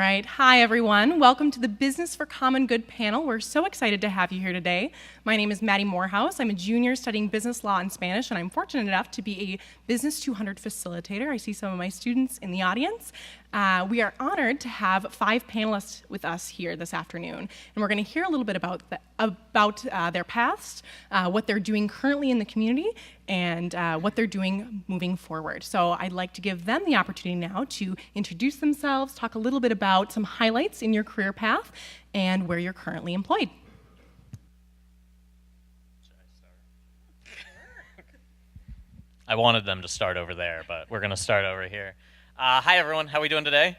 right. Hi, everyone. Welcome to the Business for Common Good panel. We're so excited to have you here today. My name is Maddie Morehouse. I'm a junior studying business law and Spanish, and I'm fortunate enough to be a Business200 facilitator. I see some of my students in the audience. We are honored to have 5 panelists with us here this afternoon, and we're going to hear a little bit about their past, what they're doing currently in the community, and what they're doing moving forward. So I'd like to give them the opportunity now to introduce themselves, talk a little bit about some highlights in your career path, and where you're currently employed. I wanted them to start over there, but we're going to start over here. Hi, everyone. How are we doing today?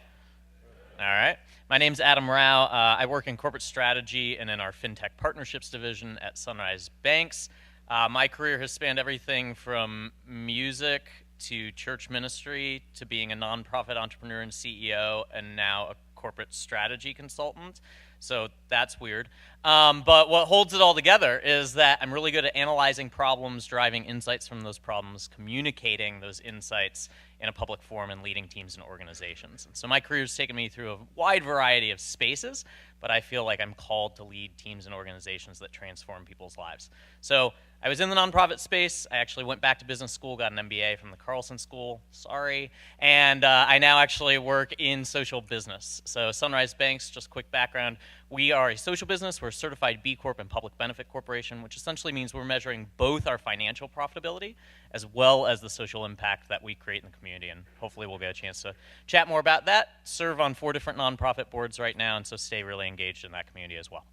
All right. My name's Adam Rao. I work in corporate strategy and in our FinTech Partnerships division at Sunrise Banks. My career has spanned everything from music to church ministry to being a nonprofit entrepreneur and CEO, and now a corporate strategy consultant. So that's weird. But what holds it all together is that I'm really good at analyzing problems, driving insights from those problems, communicating those insights in a public forum, and leading teams and organizations. And so my career has taken me through a wide variety of spaces, but I feel like I'm called to lead teams and organizations that transform people's lives. So I was in the nonprofit space. I actually went back to business school, got an MBA from the Carlson School, sorry. And I now actually work in social business. So Sunrise Banks, just quick background, we are a social business. We're a certified B Corp and public benefit corporation, which essentially means we're measuring both our financial profitability as well as the social impact that we create in the community. And hopefully we'll get a chance to chat more about that. Serve on 4 different nonprofit boards right now, and so stay really engaged in that community as well.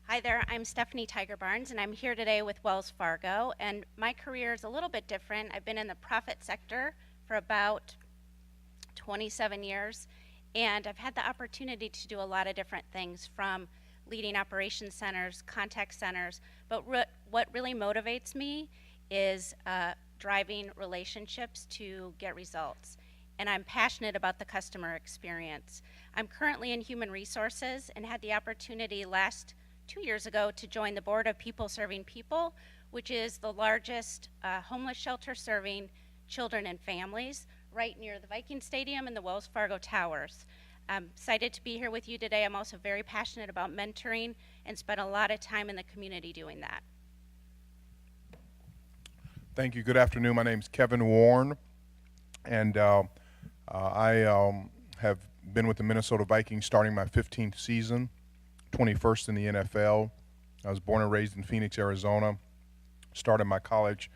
Hi there, I'm Stephanie Tiger Barnes, and I'm here today with Wells Fargo, and my career is a little bit different. I've been in the profit sector for about 27 years, and I've had the opportunity to do a lot of different things, from leading operations centers, contact centers, but what really motivates me is driving relationships to get results, and I'm passionate about the customer experience. I'm currently in human resources and had the opportunity last 2 years ago to join the board of People Serving People, which is the largest homeless shelter serving children and families right near the Viking Stadium and the Wells Fargo Towers. I'm excited to be here with you today. I'm also very passionate about mentoring and spent a lot of time in the community doing that. Thank you. Good afternoon. My name is Kevin Warren, and I have been with the Minnesota Vikings starting my 15th season. 21st in the NFL. I was born and raised in Phoenix, Arizona. Started my college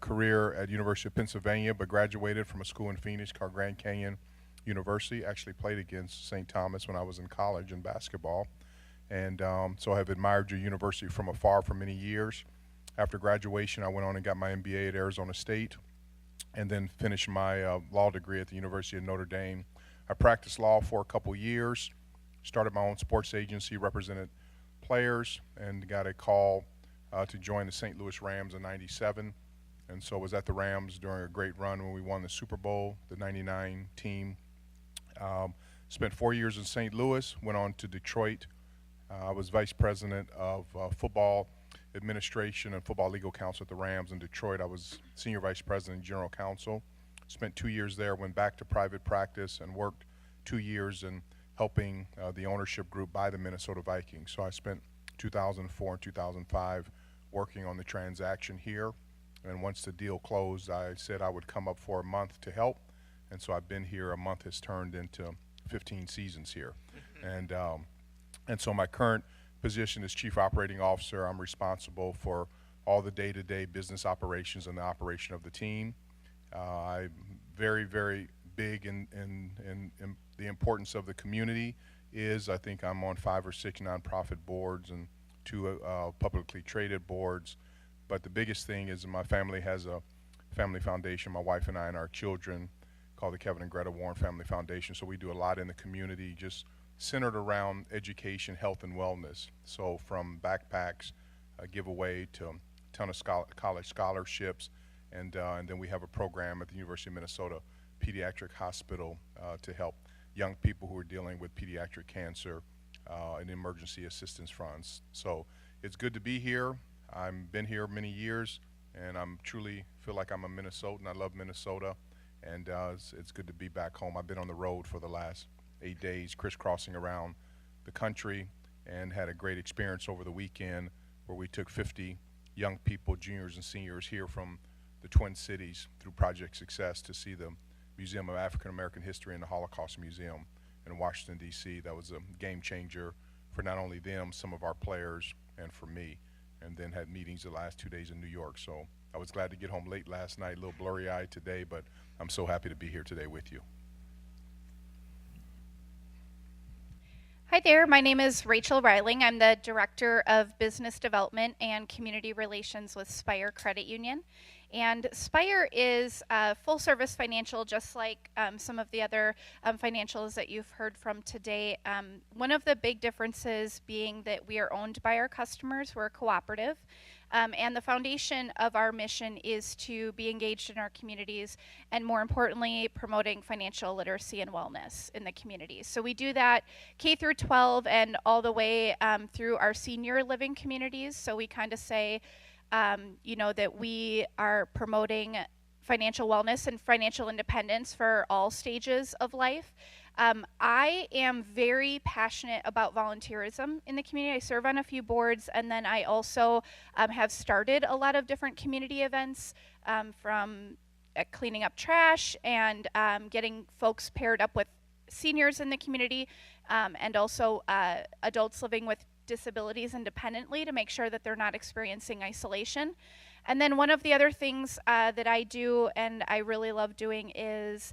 career at University of Pennsylvania, but graduated from a school in Phoenix called Grand Canyon University. Actually played against St. Thomas when I was in college in basketball. And so I have admired your university from afar for many years. After graduation, I went on and got my MBA at Arizona State, and then finished my law degree at the University of Notre Dame. I practiced law for a couple years. Started my own sports agency, represented players, and got a call to join the St. Louis Rams in '97. And so I was at the Rams during a great run when we won the Super Bowl, the '99 team. Spent 4 years in St. Louis, went on to Detroit. I was vice president of football administration and football legal counsel at the Rams in Detroit. I was senior vice president and general counsel. Spent 2 years there, went back to private practice, and worked 2 years in helping the ownership group buy the Minnesota Vikings. So I spent 2004 and 2005 working on the transaction here. And once the deal closed, I said I would come up for a month to help. And so I've been here. A month has turned into 15 seasons here. And so my current position is Chief Operating Officer. I'm responsible for all the day-to-day business operations and the operation of the team. I'm very, very big in the importance of the community. I think I'm on 5 or 6 nonprofit boards and 2 publicly traded boards. But the biggest thing is my family has a family foundation, my wife and I and our children, called the Kevin and Greta Warren Family Foundation. So we do a lot in the community, just centered around education, health, and wellness. So from backpacks, giveaway, to a ton of college scholarships, and then we have a program at the University of Minnesota Pediatric Hospital to help young people who are dealing with pediatric cancer and emergency assistance funds. So it's good to be here. I've been here many years, and I'm truly feel like I'm a Minnesotan. I love Minnesota, and it's good to be back home. I've been on the road for the last 8 days, crisscrossing around the country, and had a great experience over the weekend where we took 50 young people, juniors and seniors here from the Twin Cities through Project Success to see the Museum of African American History and the Holocaust Museum in Washington, D.C. That was a game changer for not only them, some of our players, and for me. And then had meetings the last 2 days in New York. So I was glad to get home late last night, a little blurry-eyed today, but I'm so happy to be here today with you. Hi there, my name is Rachel Reiling. I'm the Director of Business Development and Community Relations with Spire Credit Union. And Spire is full service financial, just like some of the other financials that you've heard from today. One of the big differences being that we are owned by our customers. We're a cooperative. And the foundation of our mission is to be engaged in our communities and, more importantly, promoting financial literacy and wellness in the communities. So we do that K through 12 and all the way through our senior living communities. So we kind of say, that we are promoting financial wellness and financial independence for all stages of life. I am very passionate about volunteerism in the community. I serve on a few boards, and then I also have started a lot of different community events, from cleaning up trash and getting folks paired up with seniors in the community, and also adults living with disabilities independently to make sure that they're not experiencing isolation. And then one of the other things that I do and I really love doing is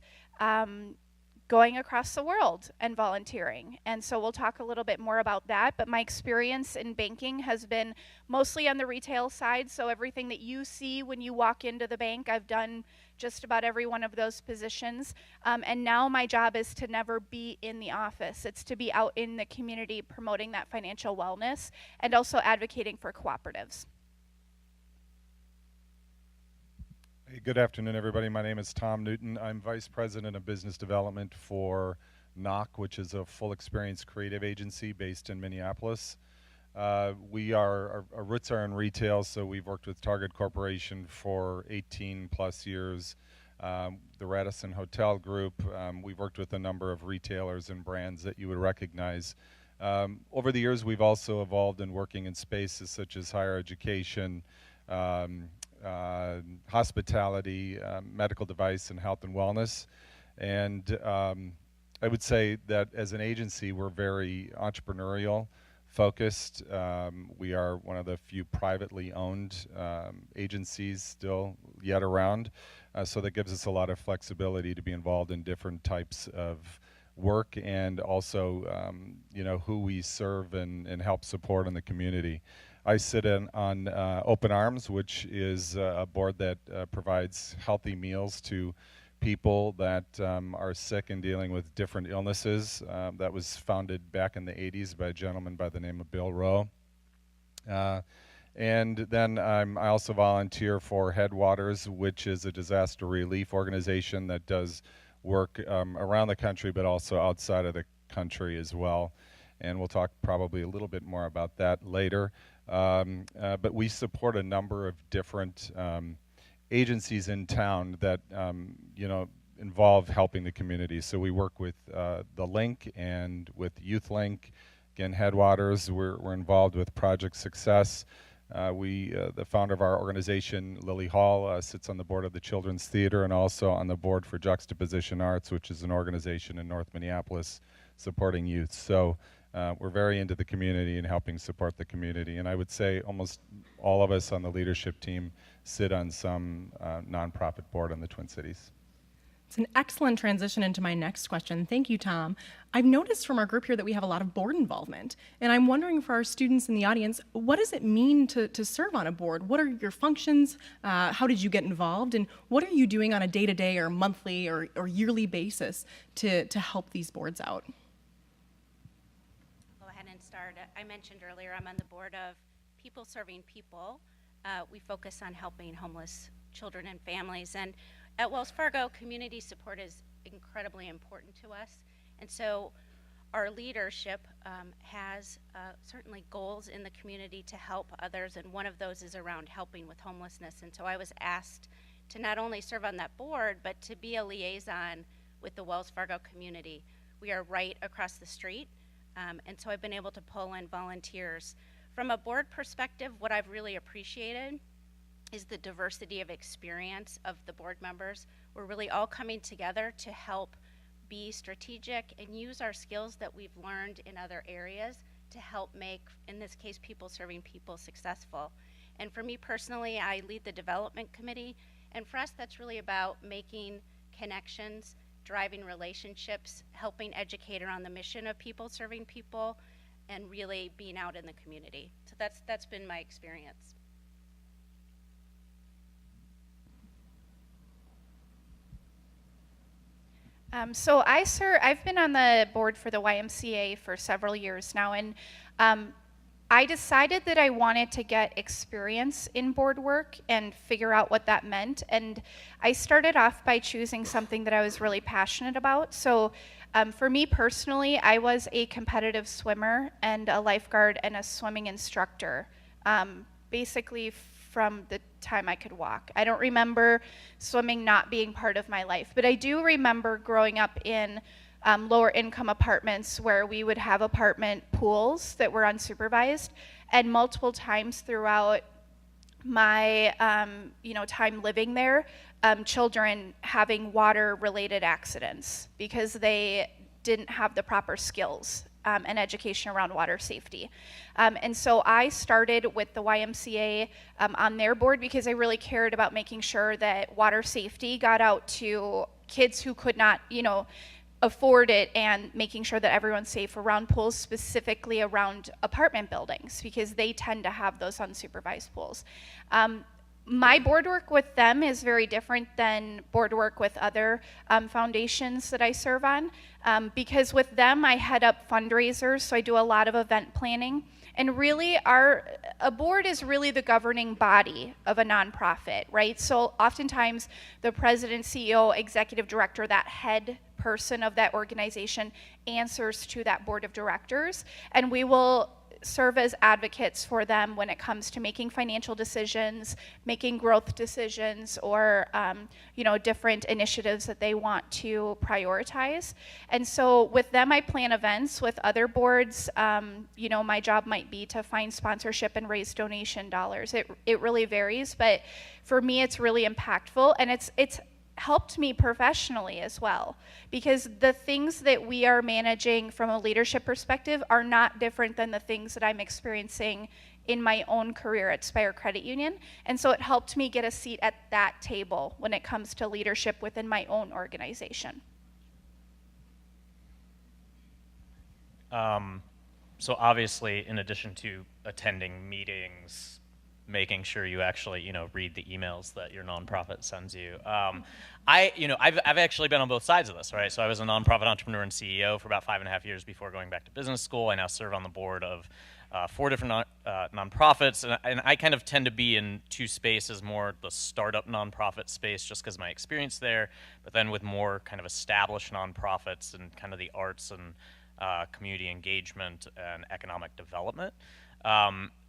going across the world and volunteering. And so we'll talk a little bit more about that, but my experience in banking has been mostly on the retail side. So everything that you see when you walk into the bank, I've done just about every one of those positions. And now my job is to never be in the office. It's to be out in the community promoting that financial wellness and also advocating for cooperatives. Hey, good afternoon, everybody. My name is Tom Newton. I'm Vice President of Business Development for NOC, which is a full experience creative agency based in Minneapolis. Our roots are in retail, so we've worked with Target Corporation for 18 plus years. The Radisson Hotel Group, we've worked with a number of retailers and brands that you would recognize. Over the years, we've also evolved in working in spaces such as higher education, hospitality, medical device, and health and wellness. And I would say that as an agency, we're very entrepreneurial focused. We are one of the few privately owned agencies still yet around. So that gives us a lot of flexibility to be involved in different types of work and also, who we serve and help support in the community. I sit in on Open Arms, which is a board that provides healthy meals to people that are sick and dealing with different illnesses. That was founded back in the 80s by a gentleman by the name of Bill Rowe. And then I also volunteer for Headwaters, which is a disaster relief organization that does work around the country, but also outside of the country as well. And we'll talk probably a little bit more about that later. But we support a number of different agencies in town that involve helping the community. So we work with the Link and with Youth Link. Again, Headwaters. We're involved with Project Success. The founder of our organization, Lily Hall, sits on the board of the Children's Theater and also on the board for Juxtaposition Arts, which is an organization in North Minneapolis supporting youth. So we're very into the community and helping support the community. And I would say almost all of us on the leadership team sit on some nonprofit board in the Twin Cities. It's an excellent transition into my next question. Thank you, Tom. I've noticed from our group here that we have a lot of board involvement. And I'm wondering for our students in the audience, what does it mean to serve on a board? What are your functions? How did you get involved? And what are you doing on a day-to-day or monthly or yearly basis to help these boards out? Go ahead and start. I mentioned earlier I'm on the board of People Serving People. We focus on helping homeless children and families. And at Wells Fargo, community support is incredibly important to us. And so our leadership has certainly goals in the community to help others, and one of those is around helping with homelessness. And so I was asked to not only serve on that board, but to be a liaison with the Wells Fargo community. We are right across the street, and so I've been able to pull in volunteers. From a board perspective, what I've really appreciated is the diversity of experience of the board members. We're really all coming together to help be strategic and use our skills that we've learned in other areas to help make, in this case, people serving people successful. And for me personally, I lead the development committee, and for us that's really about making connections, driving relationships, helping educate around the mission of people serving people, and really being out in the community. So that's been my experience. So I've been on the board for the YMCA for several years now, and I decided that I wanted to get experience in board work and figure out what that meant. And I started off by choosing something that I was really passionate about. So for me personally, I was a competitive swimmer and a lifeguard and a swimming instructor, basically from the time I could walk. I don't remember swimming not being part of my life, but I do remember growing up in lower income apartments where we would have apartment pools that were unsupervised, and multiple times throughout my time living there, children having water related accidents because they didn't have the proper skills and education around water safety. And so I started with the YMCA on their board because I really cared about making sure that water safety got out to kids who could not, afford it, and making sure that everyone's safe around pools, specifically around apartment buildings, because they tend to have those unsupervised pools. My board work with them is very different than board work with other foundations that I serve on, because with them I head up fundraisers, so I do a lot of event planning. And really, a board is really the governing body of a nonprofit, right? So oftentimes the president, CEO, executive director, that head person of that organization answers to that board of directors, and we will serve as advocates for them when it comes to making financial decisions, making growth decisions, or different initiatives that they want to prioritize. And so with them, I plan events. With other boards, my job might be to find sponsorship and raise donation dollars. It really varies, but for me, it's really impactful, and it's helped me professionally as well, because the things that we are managing from a leadership perspective are not different than the things that I'm experiencing in my own career at Spire Credit Union. And so it helped me get a seat at that table when it comes to leadership within my own organization. So obviously, in addition to attending meetings, making sure you actually, read the emails that your nonprofit sends you. I've actually been on both sides of this, right? So I was a nonprofit entrepreneur and CEO for about 5.5 years before going back to business school. I now serve on the board of 4 different nonprofits, and I kind of tend to be in two spaces, more the startup nonprofit space, just because of my experience there, but then with more kind of established nonprofits and kind of the arts and community engagement and economic development.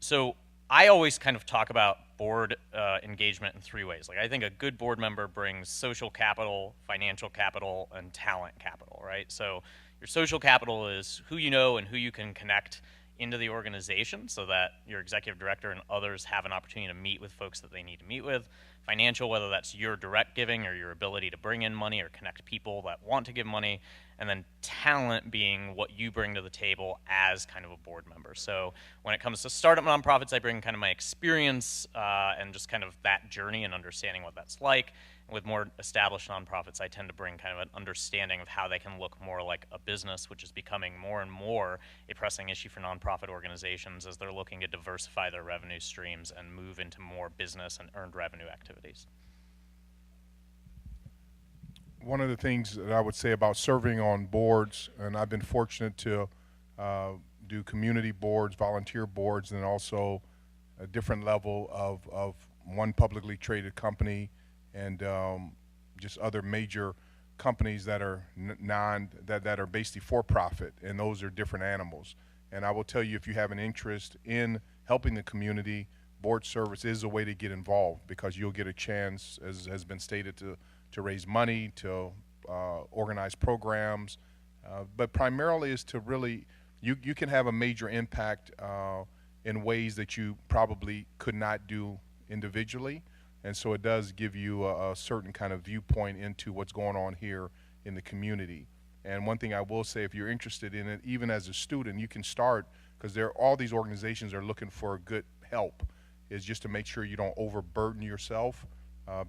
So I always kind of talk about board engagement in 3 ways. Like, I think a good board member brings social capital, financial capital, and talent capital, right? So your social capital is who you know and who you can connect into the organization so that your executive director and others have an opportunity to meet with folks that they need to meet with. Financial, whether that's your direct giving or your ability to bring in money or connect people that want to give money. And then talent being what you bring to the table as kind of a board member. So when it comes to startup nonprofits, I bring kind of my experience and just kind of that journey and understanding what that's like. And with more established nonprofits, I tend to bring kind of an understanding of how they can look more like a business, which is becoming more and more a pressing issue for nonprofit organizations as they're looking to diversify their revenue streams and move into more business and earned revenue activities. One of the things that I would say about serving on boards, and I've been fortunate to do community boards, volunteer boards, and also a different level of one publicly traded company and just other major companies that are that are basically for profit, and those are different animals. And I will tell you, if you have an interest in helping the community, board service is a way to get involved, because you'll get a chance, as has been stated, to raise money, to organize programs, but primarily is to really, you can have a major impact in ways that you probably could not do individually. And so it does give you a certain kind of viewpoint into what's going on here in the community. And one thing I will say, if you're interested in it, even as a student, you can start, because all these organizations are looking for good help, is just to make sure you don't overburden yourself,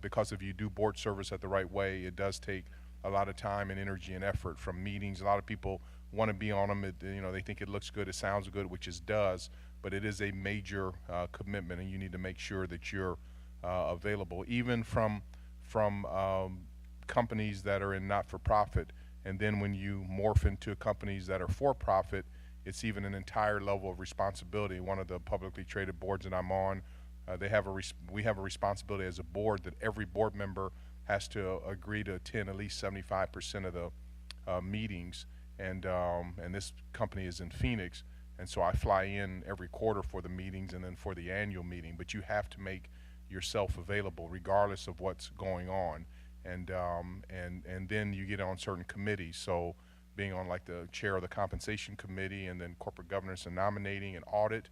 because if you do board service at the right way, it does take a lot of time and energy and effort from meetings. A lot of people want to be on them. They think it looks good, it sounds good, which it does, but it is a major commitment, and you need to make sure that you're available, even from companies that are in not-for-profit. And then when you morph into companies that are for-profit, it's even an entire level of responsibility. One of the publicly traded boards that I'm on, we have a responsibility as a board that every board member has to agree to attend at least 75% of the meetings. And this company is in Phoenix, and so I fly in every quarter for the meetings and then for the annual meeting. But you have to make yourself available regardless of what's going on. And then you get on certain committees. So being on like the chair of the compensation committee, and then corporate governance and nominating and audit,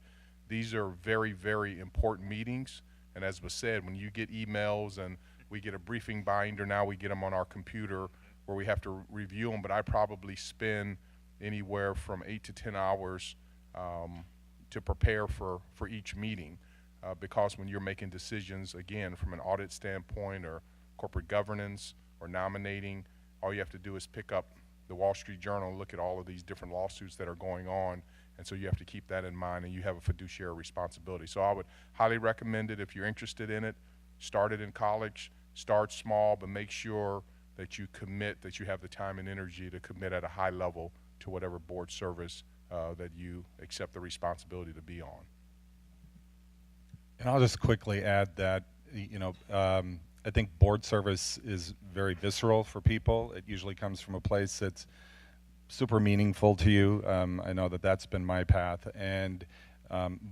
these are very, very important meetings. And as was said, when you get emails, and we get a briefing binder, now we get them on our computer where we have to review them, but I probably spend anywhere from 8 to 10 hours to prepare for each meeting, because when you're making decisions, again, from an audit standpoint or corporate governance or nominating, all you have to do is pick up the Wall Street Journal and look at all of these different lawsuits that are going on, and so you have to keep that in mind, and you have a fiduciary responsibility. So I would highly recommend it if you're interested in it. Start it in college, start small, but make sure that you commit, that you have the time and energy to commit at a high level to whatever board service that you accept the responsibility to be on. And I'll just quickly add that, I think board service is very visceral for people. It usually comes from a place that's super meaningful to you. I know that that's been my path. And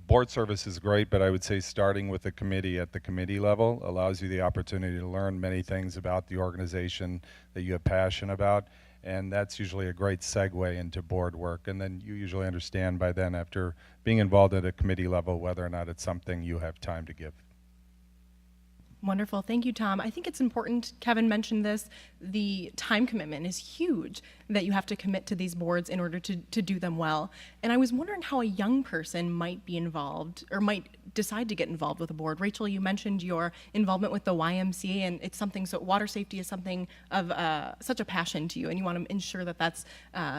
board service is great, but I would say starting with a committee at the committee level allows you the opportunity to learn many things about the organization that you have passion about. And that's usually a great segue into board work. And then you usually understand by then, after being involved at a committee level, whether or not it's something you have time to give. Wonderful. Thank you, Tom. I think it's important, Kevin mentioned this, the time commitment is huge, that you have to commit to these boards in order to do them well. And I was wondering how a young person might be involved or might decide to get involved with a board. Rachel, you mentioned your involvement with the YMCA, and it's something, so water safety is something of such a passion to you, and you want to ensure that that's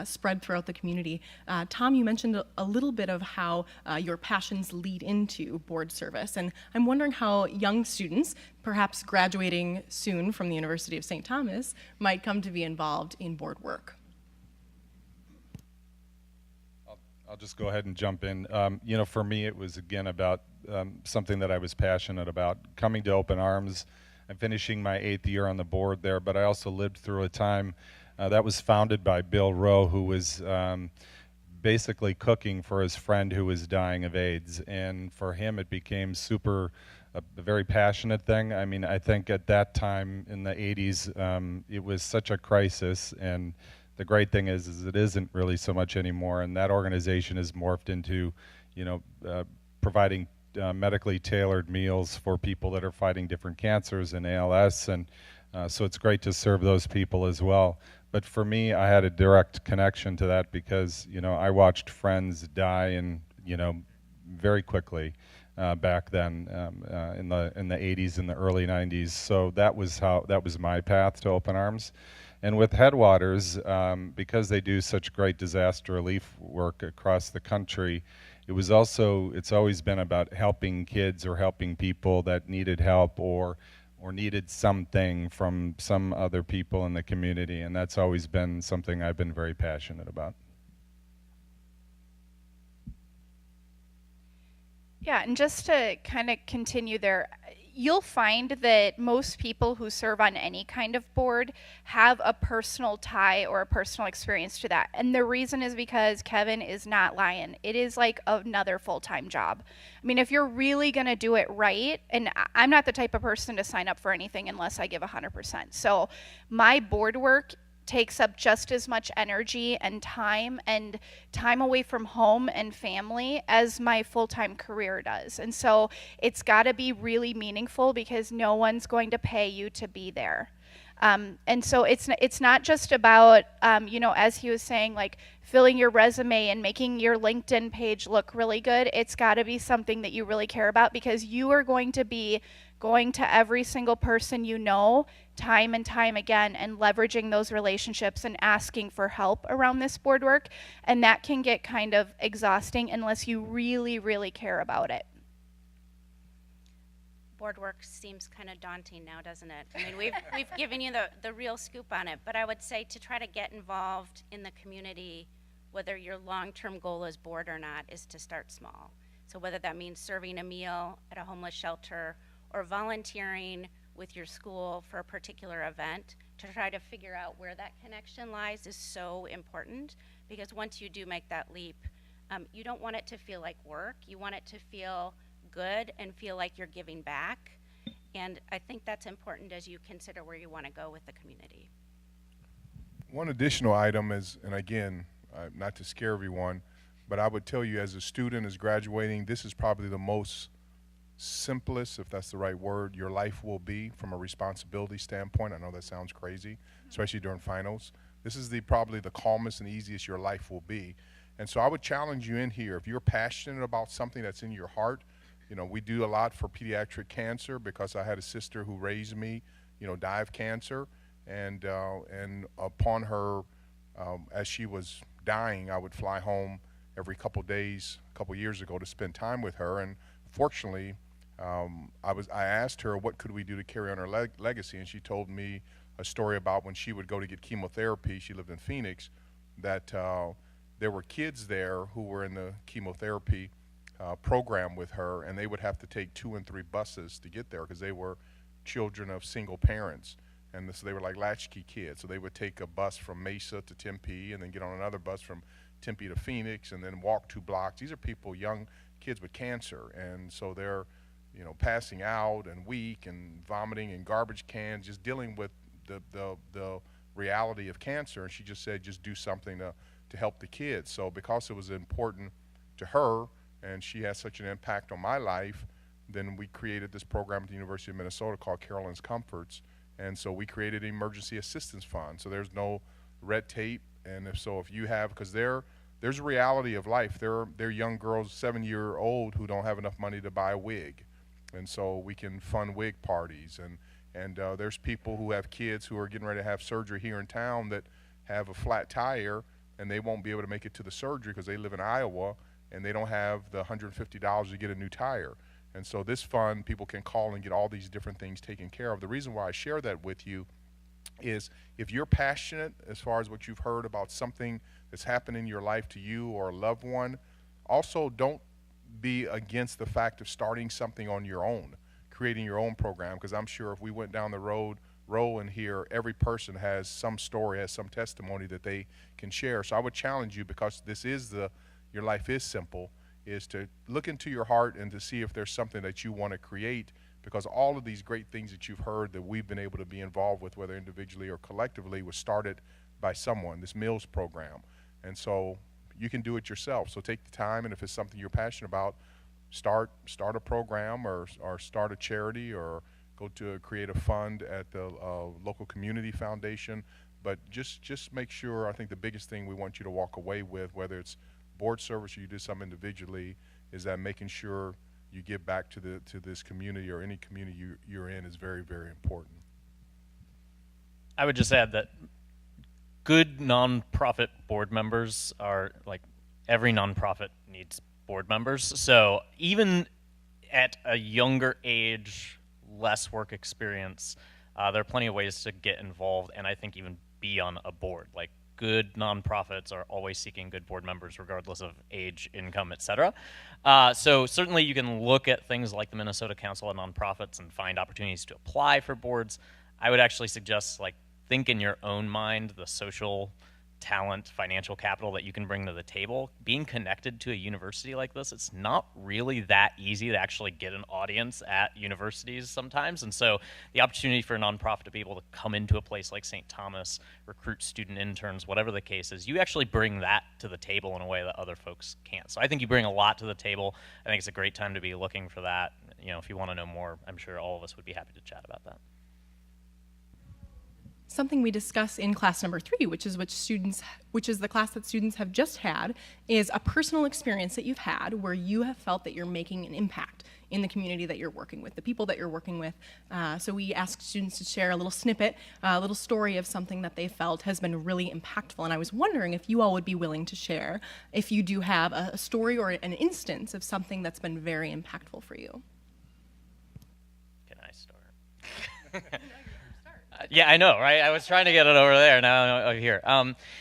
spread throughout the community. Tom, you mentioned a little bit of how your passions lead into board service, and I'm wondering how young students, perhaps graduating soon from the University of St. Thomas, might come to be involved in board work. I'll just go ahead and jump in. For me, it was again about something that I was passionate about. Coming to Open Arms, I'm finishing my 8th year on the board there, but I also lived through a time that was founded by Bill Rowe, who was basically cooking for his friend who was dying of AIDS. And for him, it became a very passionate thing. I mean, I think at that time in the 80s, it was such a crisis, and the great thing is it isn't really so much anymore, and that organization has morphed into, providing medically tailored meals for people that are fighting different cancers and ALS, and so it's great to serve those people as well. But for me, I had a direct connection to that because, I watched friends die and, very quickly. Back then in the 80s and the early 90s. So that was my path to Open Arms. And with Headwaters, because they do such great disaster relief work across the country, it's always been about helping kids or helping people that needed help or needed something from some other people in the community, and that's always been something I've been very passionate about. Yeah, and just to kind of continue there, you'll find that most people who serve on any kind of board have a personal tie or a personal experience to that. And the reason is because Kevin is not lying. It is like another full-time job. I mean, if you're really going to do it right, and I'm not the type of person to sign up for anything unless I give 100%. So my board work takes up just as much energy and time away from home and family as my full-time career does. And so it's got to be really meaningful because no one's going to pay you to be there. And so it's not just about, as he was saying, like filling your resume and making your LinkedIn page look really good. It's got to be something that you really care about, because you are going to be going to every single person you know time and time again and leveraging those relationships and asking for help around this board work. And that can get kind of exhausting unless you really, really care about it. Board work seems kind of daunting now, doesn't it? I mean, we've given you the real scoop on it, but I would say to try to get involved in the community, whether your long-term goal is board or not, is to start small. So whether that means serving a meal at a homeless shelter or volunteering with your school for a particular event, to try to figure out where that connection lies is so important, because once you do make that leap, you don't want it to feel like work. You want it to feel good and feel like you're giving back. And I think that's important as you consider where you want to go with the community. One additional item is, and again, not to scare everyone, but I would tell you as a student is graduating, this is probably the most simplest, if that's the right word, your life will be from a responsibility standpoint. I know that sounds crazy, especially during finals. This is probably the calmest and easiest your life will be. And so I would challenge you in here, if you're passionate about something that's in your heart. We do a lot for pediatric cancer because I had a sister who raised me, die of cancer. And upon her, as she was dying, I would fly home every couple days, a couple years ago, to spend time with her. And fortunately, I asked her, what could we do to carry on her legacy? And she told me a story about when she would go to get chemotherapy. She lived in Phoenix, that there were kids there who were in the chemotherapy program with her, and they would have to take 2 and 3 buses to get there because they were children of single parents. And so they were like latchkey kids. So they would take a bus from Mesa to Tempe and then get on another bus from Tempe to Phoenix and then walk 2 blocks. These are people, young kids with cancer. And so they're, passing out and weak and vomiting in garbage cans, just dealing with the reality of cancer. And she just said, just do something to help the kids. So because it was important to her and she has such an impact on my life, then we created this program at the University of Minnesota called Carolyn's Comforts. And so we created an emergency assistance fund. So there's no red tape. And if you have, because there's a reality of life. There are young girls, 7-year-old, who don't have enough money to buy a wig. And so we can fund wig parties. And there's people who have kids who are getting ready to have surgery here in town that have a flat tire and they won't be able to make it to the surgery because they live in Iowa and they don't have the $150 to get a new tire. And so this fund, people can call and get all these different things taken care of. The reason why I share that with you is if you're passionate as far as what you've heard about something that's happened in your life to you or a loved one, also don't be against the fact of starting something on your own, creating your own program, because I'm sure if we went down the row in here, every person has some story, has some testimony that they can share. So I would challenge you, because this is your life is simple, is to look into your heart and to see if there's something that you want to create, because all of these great things that you've heard that we've been able to be involved with, whether individually or collectively, was started by someone, this meals program. And so you can do it yourself. So take the time, and if it's something you're passionate about, start a program or start a charity or go to create a fund at the local community foundation. But just make sure, I think the biggest thing we want you to walk away with, whether it's board service or you do something individually, is that making sure you give back to this community or any community you're in is very, very important. I would just add that good nonprofit board members are, like, every nonprofit needs board members. So even at a younger age, less work experience, there are plenty of ways to get involved and I think even be on a board. Like, good nonprofits are always seeking good board members regardless of age, income, etc. So certainly you can look at things like the Minnesota Council of Nonprofits and find opportunities to apply for boards. I would actually suggest, like, think in your own mind the social talent, financial capital that you can bring to the table. Being connected to a university like this, it's not really that easy to actually get an audience at universities sometimes. And so the opportunity for a nonprofit to be able to come into a place like St. Thomas, recruit student interns, whatever the case is, you actually bring that to the table in a way that other folks can't. So I think you bring a lot to the table. I think it's a great time to be looking for that. You know, if you want to know more, I'm sure all of us would be happy to chat about that. Something we discuss in class number 3, which is the class that students have just had, is a personal experience that you've had where you have felt that you're making an impact in the community that you're working with, the people that you're working with. So we ask students to share a little snippet, a little story of something that they felt has been really impactful. And I was wondering if you all would be willing to share if you do have a story or an instance of something that's been very impactful for you. Can I start? Yeah, I know, right? I was trying to get it over there, now over here.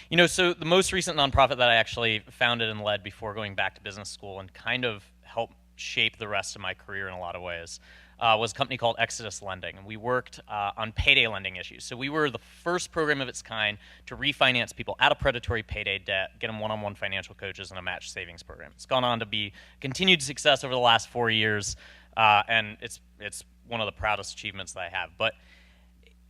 You know, so the most recent nonprofit that I actually founded and led before going back to business school and kind of helped shape the rest of my career in a lot of ways was a company called Exodus Lending. And we worked on payday lending issues. So we were the first program of its kind to refinance people out of predatory payday debt, get them one-on-one financial coaches and a match savings program. It's gone on to be continued success over the last 4 years, and it's one of the proudest achievements that I have. But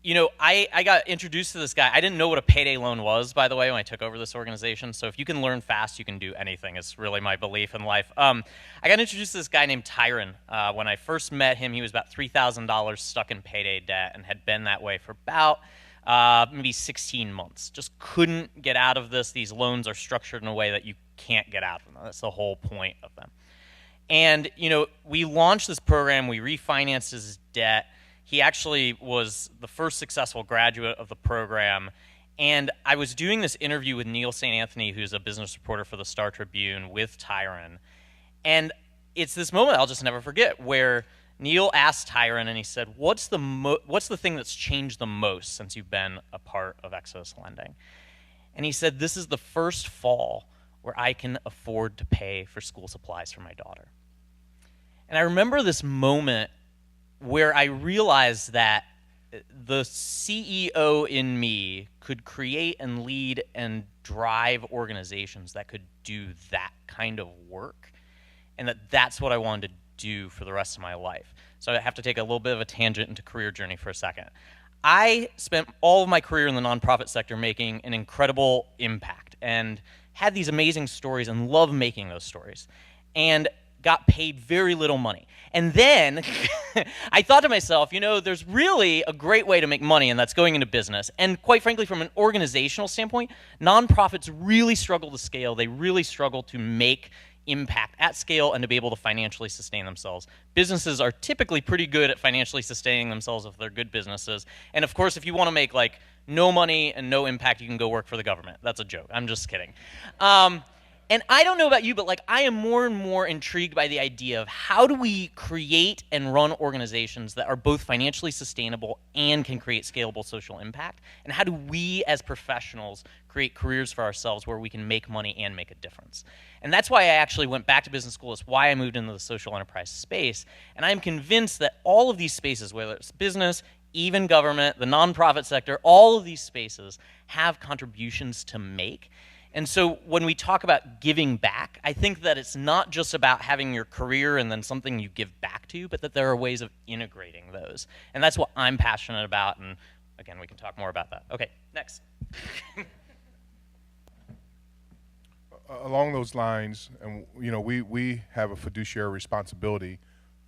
you know, I got introduced to this guy. I didn't know what a payday loan was, by the way, when I took over this organization. So if you can learn fast, you can do anything. It's really my belief in life. I got introduced to this guy named Tyron. When I first met him, he was about $3,000 stuck in payday debt and had been that way for about maybe 16 months. Just couldn't get out of this. These loans are structured in a way that you can't get out of them. That's the whole point of them. And, you know, we launched this program. We refinanced his debt. He actually was the first successful graduate of the program. And I was doing this interview with Neil St. Anthony, who's a business reporter for the Star Tribune, with Tyron. And it's this moment I'll just never forget where Neil asked Tyron, and he said, what's the thing that's changed the most since you've been a part of Exodus Lending? And he said, this is the first fall where I can afford to pay for school supplies for my daughter. And I remember this moment where I realized that the CEO in me could create and lead and drive organizations that could do that kind of work, and that's what I wanted to do for the rest of my life. So I have to take a little bit of a tangent into career journey for a second. I spent all of my career in the nonprofit sector making an incredible impact and had these amazing stories and love making those stories, and got paid very little money. And then I thought to myself, you know, there's really a great way to make money, and that's going into business. And quite frankly, from an organizational standpoint, nonprofits really struggle to scale. They really struggle to make impact at scale and to be able to financially sustain themselves. Businesses are typically pretty good at financially sustaining themselves if they're good businesses. And of course, if you want to make like no money and no impact, you can go work for the government. That's a joke. I'm just kidding. And I don't know about you, but like I am more and more intrigued by the idea of how do we create and run organizations that are both financially sustainable and can create scalable social impact? And how do we as professionals create careers for ourselves where we can make money and make a difference? And that's why I actually went back to business school. It's why I moved into the social enterprise space. And I'm convinced that all of these spaces, whether it's business, even government, the nonprofit sector, all of these spaces have contributions to make. And so when we talk about giving back, I think that it's not just about having your career and then something you give back to, but that there are ways of integrating those. And that's what I'm passionate about. And again, we can talk more about that. Okay, next. Along those lines, and you know, we have a fiduciary responsibility.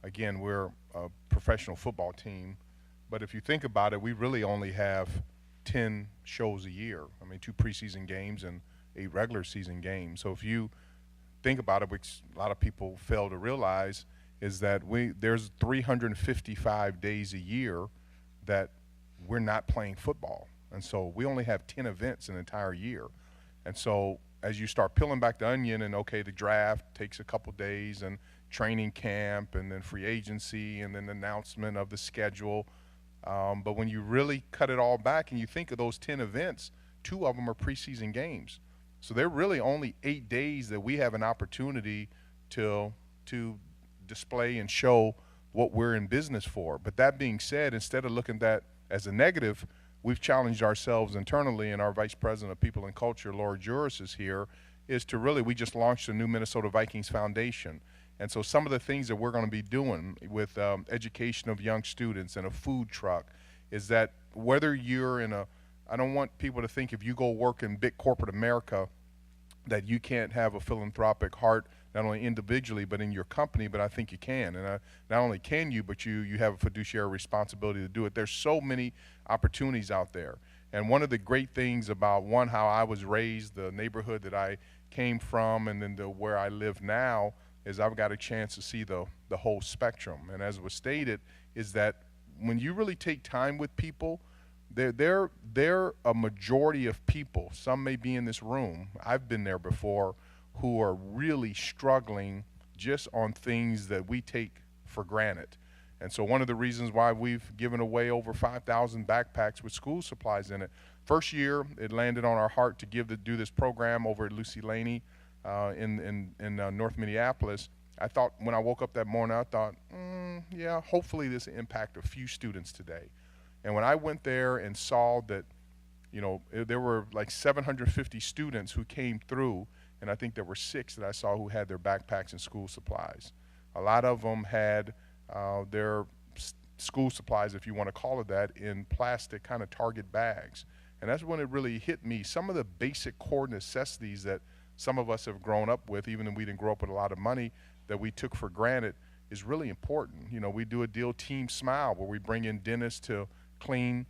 Again, we're a professional football team, but if you think about it, we really only have 10 shows a year. I mean, 2 preseason games and a regular season game. So if you think about it, which a lot of people fail to realize, is that there's 355 days a year that we're not playing football. And so we only have 10 events an entire year. And so as you start peeling back the onion, and okay, the draft takes a couple days, and training camp, and then free agency, and then the announcement of the schedule. But when you really cut it all back and you think of those 10 events, 2 of them are preseason games. So they're really only 8 days that we have an opportunity to display and show what we're in business for. But that being said, instead of looking at that as a negative, we've challenged ourselves internally, and our Vice President of People and Culture, Laura Juris, is here, is to really, we just launched a new Minnesota Vikings Foundation. And so some of the things that we're going to be doing with education of young students and a food truck is that whether you're in a, I don't want people to think if you go work in big corporate America that you can't have a philanthropic heart, not only individually but in your company, but I think you can. And not only can you, but you have a fiduciary responsibility to do it. There's so many opportunities out there. And one of the great things about, one, how I was raised, the neighborhood that I came from, and then where I live now, is I've got a chance to see the whole spectrum. And as was stated, is that when you really take time with people, they're a majority of people, some may be in this room, I've been there before, who are really struggling just on things that we take for granted. And so one of the reasons why we've given away over 5,000 backpacks with school supplies in it. First year, it landed on our heart to do this program over at Lucy Laney in North Minneapolis. I thought, when I woke up that morning, I thought, yeah, hopefully this will impact a few students today. And when I went there and saw that, you know, there were like 750 students who came through, and I think there were 6 that I saw who had their backpacks and school supplies. A lot of them had their school supplies, if you want to call it that, in plastic kind of Target bags. And that's when it really hit me. Some of the basic core necessities that some of us have grown up with, even if we didn't grow up with a lot of money, that we took for granted, is really important. You know, we do a deal, Team Smile, where we bring in dentists to clean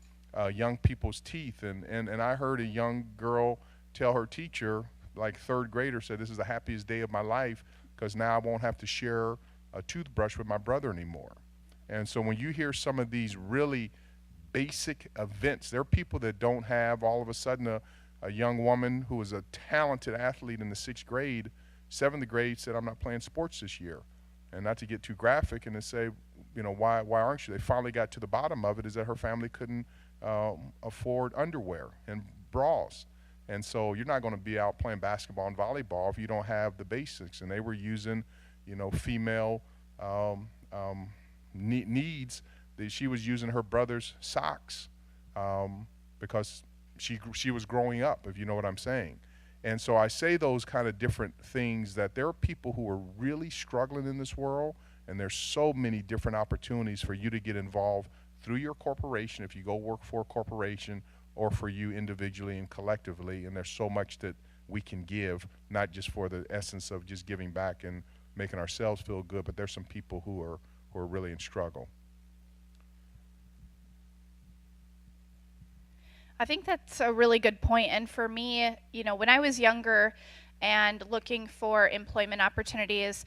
young people's teeth. And I heard a young girl tell her teacher, like 3rd grader, said, "This is the happiest day of my life because now I won't have to share a toothbrush with my brother anymore." And so when you hear some of these really basic events, there are people that don't have, all of a sudden, a young woman who was a talented athlete in the 6th grade, 7th grade, said, "I'm not playing sports this year." And not to get too graphic and to say, you know, why aren't you? They finally got to the bottom of it, is that her family couldn't afford underwear and bras. And so you're not going to be out playing basketball and volleyball if you don't have the basics. And they were using, you know, female needs. She was using her brother's socks because she was growing up, if you know what I'm saying. And so I say those kind of different things, that there are people who are really struggling in this world, and there's so many different opportunities for you to get involved through your corporation if you go work for a corporation, or for you individually and collectively. And there's so much that we can give, not just for the essence of just giving back and making ourselves feel good, but there's some people who are really in struggle. I think that's a really good point. And for me, you know, when I was younger and looking for employment opportunities,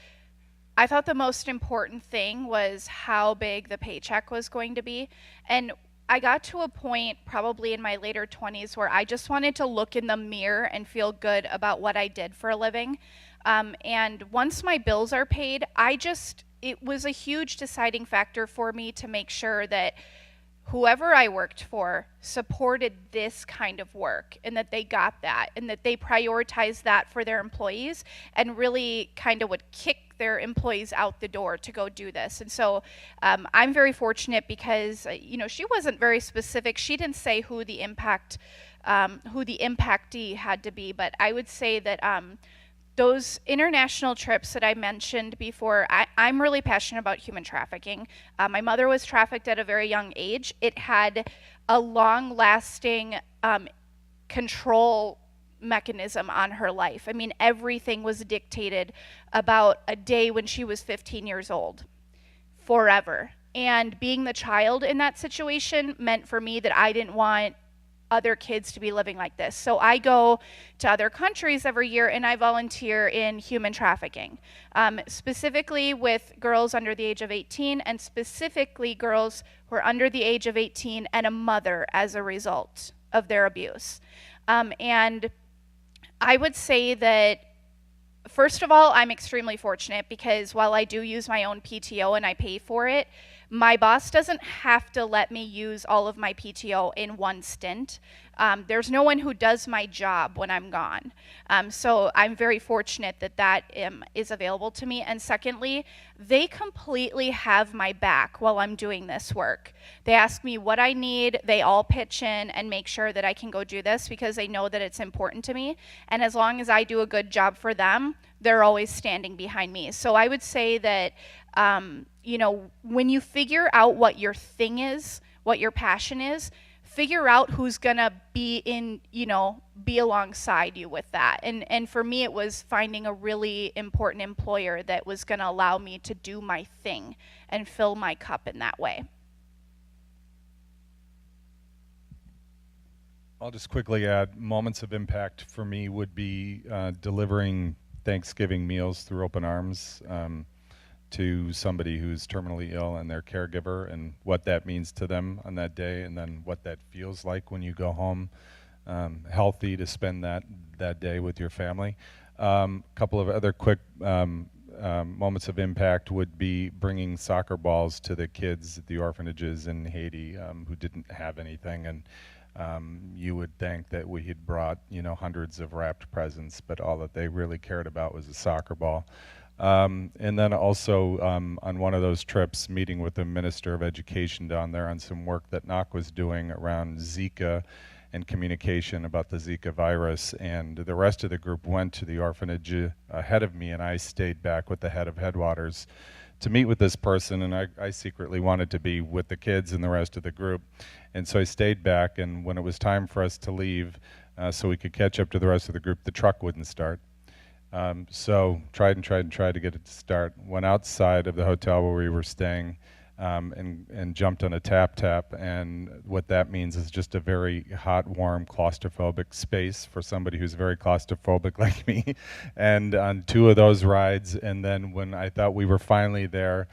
I thought the most important thing was how big the paycheck was going to be. And I got to a point probably in my later 20s where I just wanted to look in the mirror and feel good about what I did for a living. And once my bills are paid, it was a huge deciding factor for me to make sure that whoever I worked for supported this kind of work, and that they got that, and that they prioritized that for their employees, and really kind of would kick their employees out the door to go do this. And so I'm very fortunate because, you know, she wasn't very specific. She didn't say who the impactee had to be, but I would say that those international trips that I mentioned before, I'm really passionate about human trafficking. My mother was trafficked at a very young age. It had a long-lasting control mechanism on her life. I mean, everything was dictated about a day when she was 15 years old, forever. And being the child in that situation meant for me that I didn't want other kids to be living like this. So I go to other countries every year and I volunteer in human trafficking, specifically with girls under the age of 18, and specifically girls who are under the age of 18 and a mother as a result of their abuse. And I would say that, first of all, I'm extremely fortunate because while I do use my own PTO and I pay for it, my boss doesn't have to let me use all of my PTO in one stint. There's no one who does my job when I'm gone. So I'm very fortunate that that is available to me. And secondly, they completely have my back while I'm doing this work. They ask me what I need. They all pitch in and make sure that I can go do this because they know that it's important to me. And as long as I do a good job for them, they're always standing behind me. So I would say that, when you figure out what your thing is, what your passion is, figure out who's gonna be alongside you with that. And for me, it was finding a really important employer that was gonna allow me to do my thing and fill my cup in that way. I'll just quickly add, moments of impact for me would be delivering Thanksgiving meals through Open Arms to somebody who's terminally ill and their caregiver, and what that means to them on that day, and then what that feels like when you go home healthy to spend that day with your family. Couple of other quick moments of impact would be bringing soccer balls to the kids at the orphanages in Haiti who didn't have anything, and you would think that we had brought hundreds of wrapped presents, but all that they really cared about was a soccer ball. And then also on one of those trips, meeting with the Minister of Education down there on some work that NOC was doing around Zika and communication about the Zika virus. And the rest of the group went to the orphanage ahead of me, and I stayed back with the head of Headwaters to meet with this person, and I secretly wanted to be with the kids and the rest of the group. And so I stayed back, and when it was time for us to leave so we could catch up to the rest of the group, the truck wouldn't start. So tried to get it to start. Went outside of the hotel where we were staying and jumped on a tap, and what that means is just a very hot, warm, claustrophobic space for somebody who's very claustrophobic like me. And on 2 of those rides, and then when I thought we were finally there,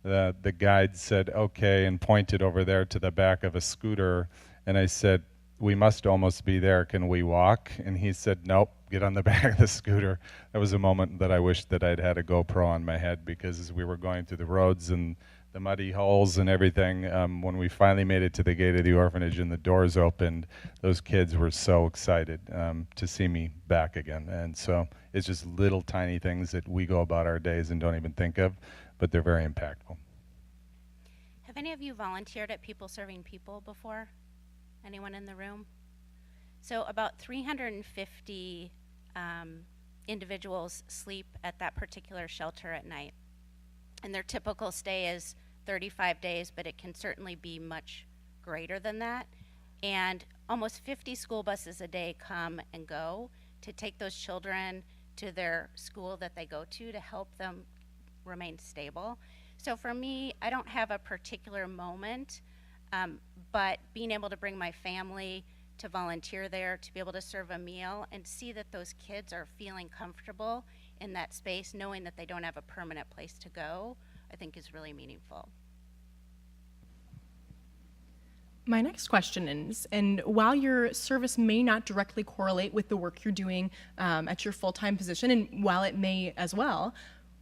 the guide said, okay, and pointed over there to the back of a scooter, and I said, we must almost be there, can we walk? And he said, nope, get on the back of the scooter. That was a moment that I wished that I'd had a GoPro on my head, because as we were going through the roads and the muddy holes and everything, when we finally made it to the gate of the orphanage and the doors opened, those kids were so excited to see me back again. And so it's just little tiny things that we go about our days and don't even think of, but they're very impactful. Have any of you volunteered at People Serving People before? Anyone in the room? So about 350 individuals sleep at that particular shelter at night. And their typical stay is 35 days, but it can certainly be much greater than that. And almost 50 school buses a day come and go to take those children to their school that they go to help them remain stable. So for me, I don't have a particular moment, but being able to bring my family to volunteer there, to be able to serve a meal and see that those kids are feeling comfortable in that space, knowing that they don't have a permanent place to go, I think is really meaningful. My next question is, and while your service may not directly correlate with the work you're doing at your full-time position, and while it may as well,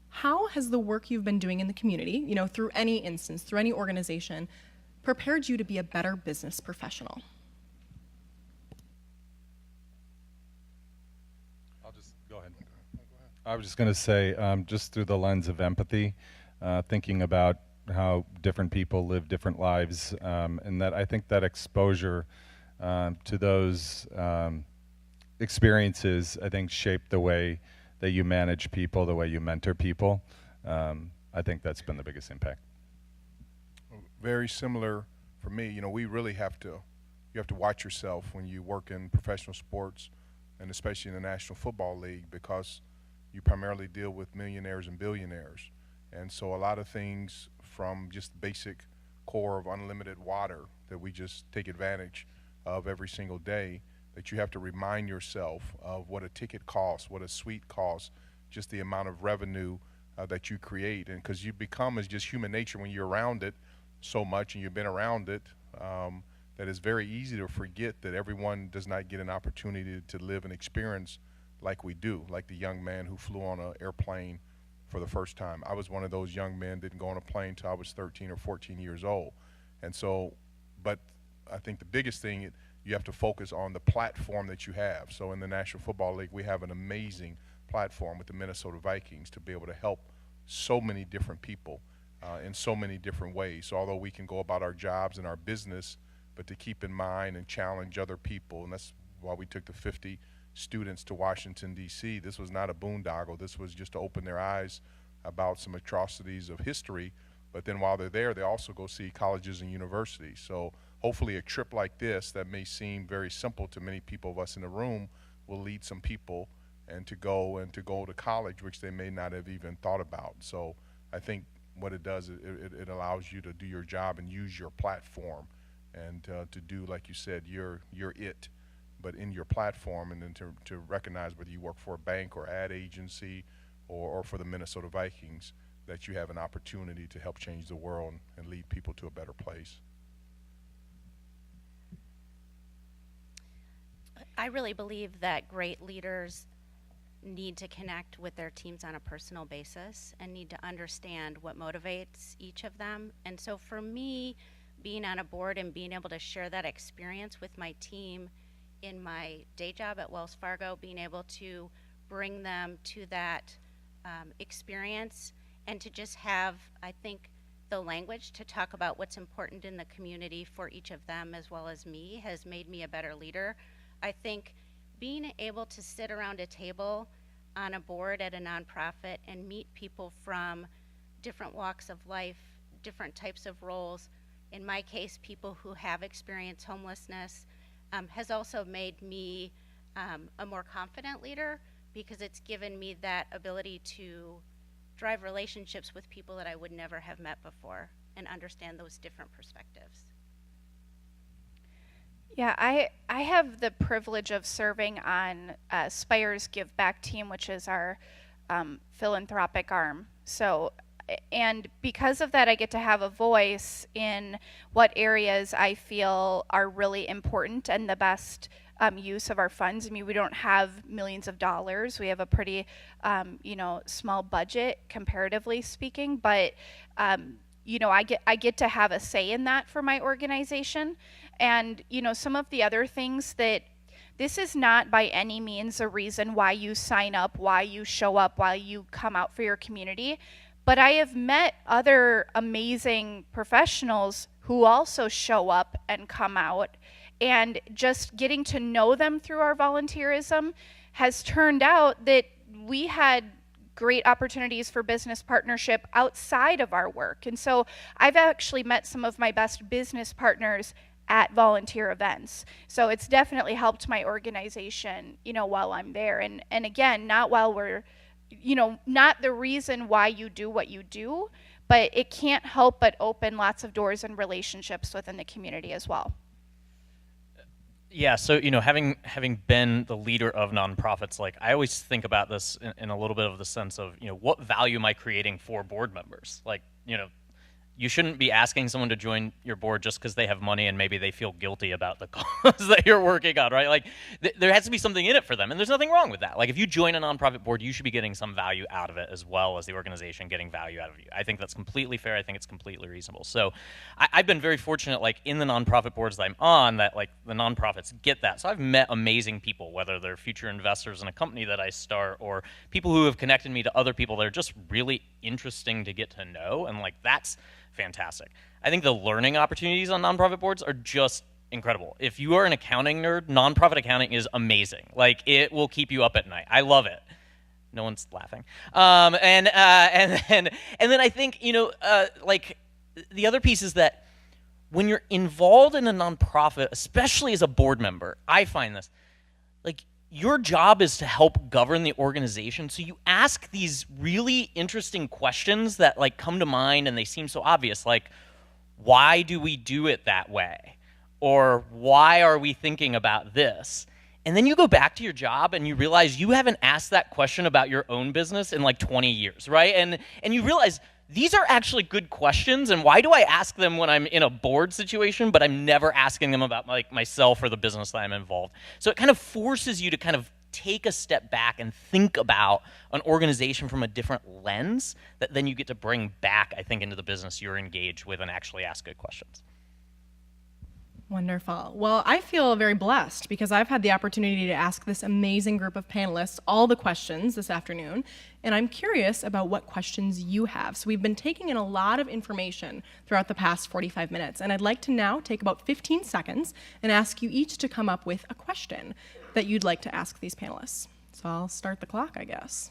how has the work you've been doing in the community, through any instance, through any organization, prepared you to be a better business professional? I'll just go ahead. I was just going to say, just through the lens of empathy, thinking about how different people live different lives, and that I think that exposure to those experiences, I think, shape the way that you manage people, the way you mentor people. I think that's been the biggest impact. Very similar for me. We really you have to watch yourself when you work in professional sports, and especially in the National Football League, because you primarily deal with millionaires and billionaires. And so a lot of things from just basic core of unlimited water that we just take advantage of every single day, that you have to remind yourself of what a ticket costs, what a suite costs, just the amount of revenue that you create. And because you become, as just human nature when you're around it so much and you've been around it, that it's very easy to forget that everyone does not get an opportunity to live and experience like we do, like the young man who flew on an airplane for the first time. I was one of those young men, didn't go on a plane until I was 13 or 14 years old. And so, but I think the biggest thing, you have to focus on the platform that you have. So in the National Football League, we have an amazing platform with the Minnesota Vikings to be able to help so many different people in so many different ways. So although we can go about our jobs and our business, but to keep in mind and challenge other people, and that's why we took the 50 students to Washington, D.C. This was not a boondoggle. This was just to open their eyes about some atrocities of history. But then while they're there, they also go see colleges and universities. So hopefully a trip like this that may seem very simple to many people of us in the room will lead some people and to go to college, which they may not have even thought about. So I think what it does, it allows you to do your job and use your platform and to do, like you said, you're it, but in your platform, and then to recognize whether you work for a bank or ad agency or for the Minnesota Vikings, that you have an opportunity to help change the world and lead people to a better place. I really believe that great leaders need to connect with their teams on a personal basis and need to understand what motivates each of them. And so for me, being on a board and being able to share that experience with my team in my day job at Wells Fargo, being able to bring them to that experience and to just have, I think, the language to talk about what's important in the community for each of them as well as me has made me a better leader. I think being able to sit around a table on a board at a nonprofit and meet people from different walks of life, different types of roles, in my case, people who have experienced homelessness, has also made me a more confident leader, because it's given me that ability to drive relationships with people that I would never have met before and understand those different perspectives. Yeah, I have the privilege of serving on Spire's Give Back team, which is our philanthropic arm. So, and because of that, I get to have a voice in what areas I feel are really important and the best use of our funds. I mean, we don't have millions of dollars. We have a pretty, small budget, comparatively speaking. But, I get to have a say in that for my organization. And, some of the other things that this is not by any means a reason why you sign up, why you show up, why you come out for your community. But I have met other amazing professionals who also show up and come out, and just getting to know them through our volunteerism has turned out that we had great opportunities for business partnership outside of our work. And so I've actually met some of my best business partners at volunteer events. So it's definitely helped my organization, while I'm there. And again, not while we're, not the reason why you do what you do, but it can't help but open lots of doors and relationships within the community as well. Yeah, so having been the leader of nonprofits, like I always think about this in a little bit of the sense of, what value am I creating for board members? Like, you shouldn't be asking someone to join your board just because they have money and maybe they feel guilty about the cause that you're working on, right? Like, there has to be something in it for them, and there's nothing wrong with that. Like, if you join a nonprofit board, you should be getting some value out of it as well as the organization getting value out of you. I think that's completely fair. I think it's completely reasonable. So I've been very fortunate, like, in the nonprofit boards that I'm on, that, like, the nonprofits get that. So I've met amazing people, whether they're future investors in a company that I start or people who have connected me to other people that are just really interesting to get to know, and, like, that's fantastic. I think the learning opportunities on nonprofit boards are just incredible. If you are an accounting nerd, nonprofit accounting is amazing. Like, it will keep you up at night. I love it. No one's laughing. And then I think, like, the other piece is that when you're involved in a nonprofit, especially as a board member, I find this, like, your job is to help govern the organization. So you ask these really interesting questions that, like, come to mind and they seem so obvious, like, why do we do it that way? Or why are we thinking about this? And then you go back to your job and you realize you haven't asked that question about your own business in like 20 years, right? And you realize these are actually good questions, and why do I ask them when I'm in a board situation, but I'm never asking them about, like, myself or the business that I'm involved? So it kind of forces you to kind of take a step back and think about an organization from a different lens that then you get to bring back, I think, into the business you're engaged with and actually ask good questions. Wonderful. Well, I feel very blessed because I've had the opportunity to ask this amazing group of panelists all the questions this afternoon, and I'm curious about what questions you have. So we've been taking in a lot of information throughout the past 45 minutes, and I'd like to now take about 15 seconds and ask you each to come up with a question that you'd like to ask these panelists. So I'll start the clock, I guess.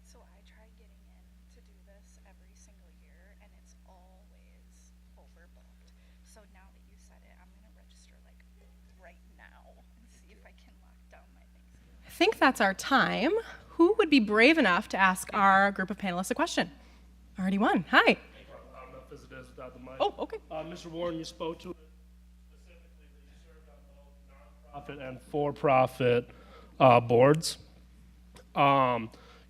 So I try getting in to do this every single year, and it's always overbooked. So now that you said it, I'm going to register like right now and see if I can lock down my things. I think that's our time. Who would be brave enough to ask our group of panelists a question? Already one. Hi. I'm not visited without the mic. Oh, okay. Mr. Warren, you spoke to it specifically that you served on both nonprofit and for-profit boards.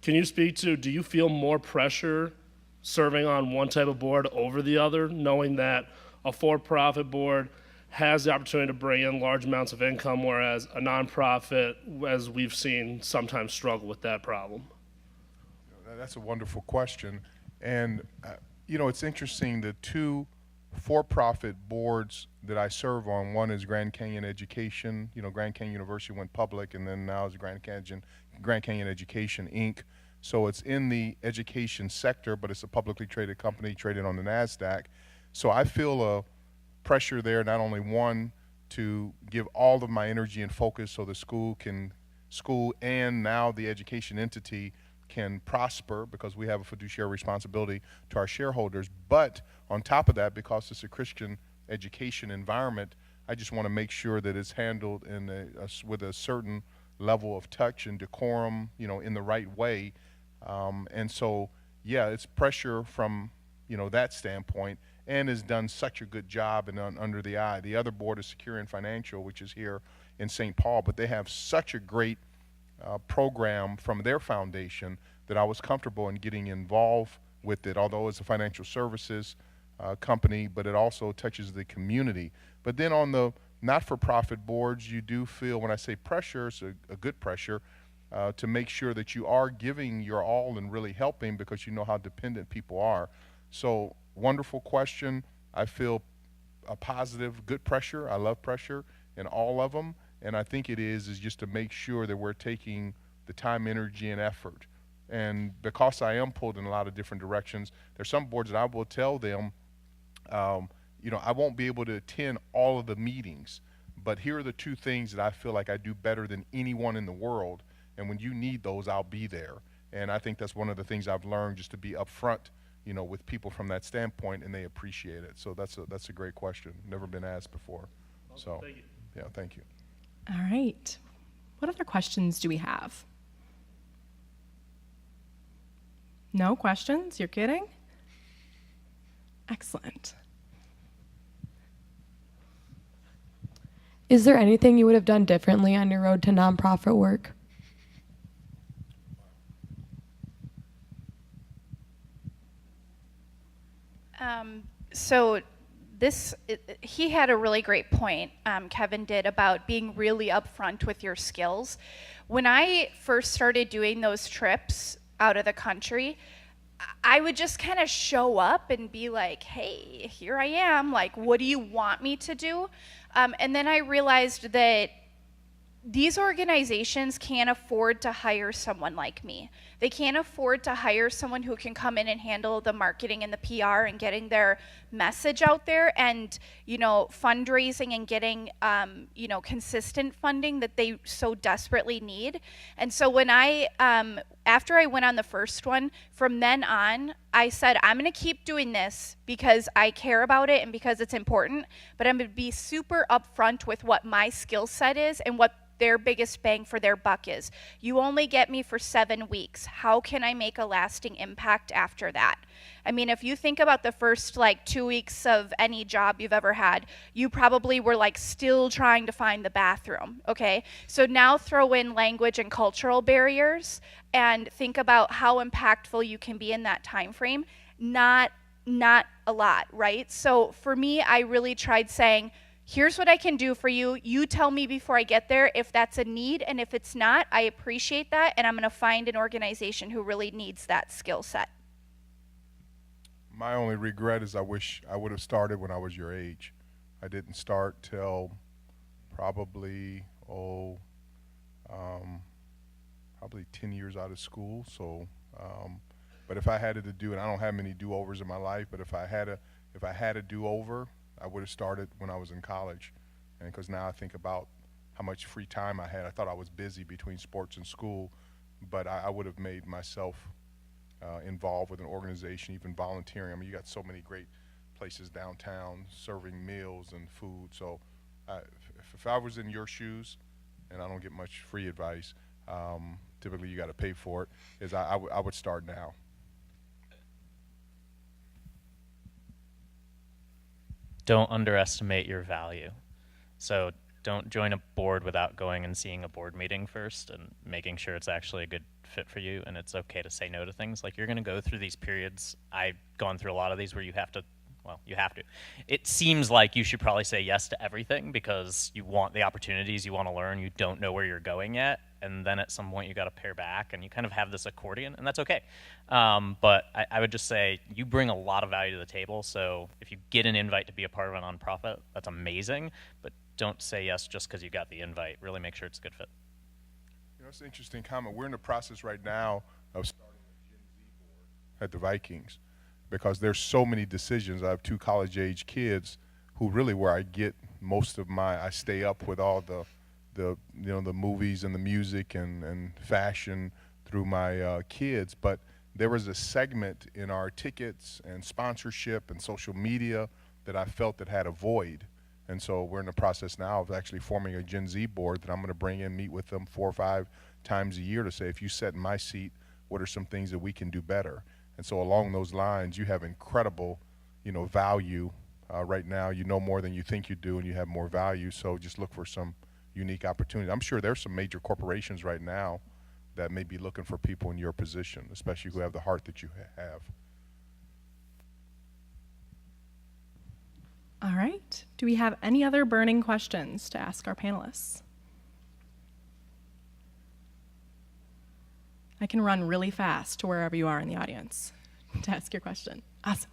Can you speak to, do you feel more pressure serving on one type of board over the other, knowing that a for-profit board has the opportunity to bring in large amounts of income, whereas a nonprofit, as we've seen, sometimes struggle with that problem? That's a wonderful question. And, it's interesting, the two for-profit boards that I serve on, one is Grand Canyon Education. Grand Canyon University went public, and then now is Grand Canyon Education, Inc. So it's in the education sector, but it's a publicly traded company traded on the NASDAQ. So I feel a pressure there, not only one, to give all of my energy and focus so the school and now the education entity can prosper, because we have a fiduciary responsibility to our shareholders. But on top of that, because it's a Christian education environment, I just want to make sure that it's handled with a certain level of touch and decorum, in the right way. And so, yeah, it's pressure from, that standpoint, and has done such a good job and under the eye. The other board is Secure and Financial, which is here in St. Paul, but they have such a great program from their foundation that I was comfortable in getting involved with it, although it's a financial services company, but it also touches the community. But then on the not-for-profit boards, you do feel, when I say pressure, it's a good pressure, to make sure that you are giving your all and really helping, because you know how dependent people are. So, wonderful question. I feel a positive, good pressure. I love pressure in all of them. And I think it is just to make sure that we're taking the time, energy, and effort. And because I am pulled in a lot of different directions, there's some boards that I will tell them, I won't be able to attend all of the meetings, but here are the two things that I feel like I do better than anyone in the world. And when you need those, I'll be there. And I think that's one of the things I've learned, just to be upfront, with people from that standpoint, and they appreciate it. So that's a great question. Never been asked before. So, Thank you. yeah, thank you. All right. What other questions do we have? No questions? You're kidding? Excellent. Is there anything you would have done differently on your road to nonprofit work? He had a really great point, Kevin did, about being really upfront with your skills. When I first started doing those trips out of the country, I would just kind of show up and be like, hey, here I am, like, what do you want me to do? And then I realized that these organizations can't afford to hire someone like me. They can't afford to hire someone who can come in and handle the marketing and the PR and getting their message out there, and fundraising and getting consistent funding that they so desperately need. And so when after I went on the first one, from then on, I said, I'm going to keep doing this because I care about it and because it's important, but I'm going to be super upfront with what my skill set is and what their biggest bang for their buck is. You only get me for 7 weeks. How can I make a lasting impact after that? I mean, if you think about the first 2 weeks of any job you've ever had, you probably were still trying to find the bathroom, okay? So now throw in language and cultural barriers and think about how impactful you can be in that time frame, not not a lot, right? So for me, I really tried saying, here's what I can do for you. You tell me before I get there if that's a need, and if it's not, I appreciate that, and I'm going to find an organization who really needs that skill set. My only regret is I wish I would have started when I was your age. I didn't start till probably, probably 10 years out of school. So, but if I had to do it, I don't have many do-overs in my life, but if I had a do-over, I would have started when I was in college. And because now I think about how much free time I had. I thought I was busy between sports and school, but I would have made myself involved with an organization, even volunteering. I mean, you got so many great places downtown serving meals and food. So if I was in your shoes, and I don't get much free advice, typically you got to pay for it, is I would start now. Don't underestimate your value. So don't join a board without going and seeing a board meeting first and making sure it's actually a good fit for you, and it's okay to say no to things. Like, you're going to go through these periods. I've gone through a lot of these where you have to. It seems like you should probably say yes to everything because you want the opportunities, you want to learn, you don't know where you're going yet, and then at some point you got to pare back, and you kind of have this accordion, and that's okay. But I would just say you bring a lot of value to the table, so if you get an invite to be a part of a nonprofit, that's amazing, but don't say yes just because you got the invite. Really make sure it's a good fit. You know, it's an interesting comment. We're in the process right now of starting a Gen Z board at the Vikings, because there's so many decisions. I have 2 college-age kids who really where I get most of I stay up with all the movies and the music and fashion through my kids. But there was a segment in our tickets and sponsorship and social media that I felt that had a void. And so we're in the process now of actually forming a Gen Z board that I'm going to bring in, meet with them 4 or 5 times a year to say, if you sat in my seat, what are some things that we can do better? And so along those lines, you have incredible, value. Right now, you know more than you think you do, and you have more value. So just look for some unique opportunities. I'm sure there's some major corporations right now that may be looking for people in your position, especially who have the heart that you have. All right. Do we have any other burning questions to ask our panelists? I can run really fast to wherever you are in the audience to ask your question. Awesome.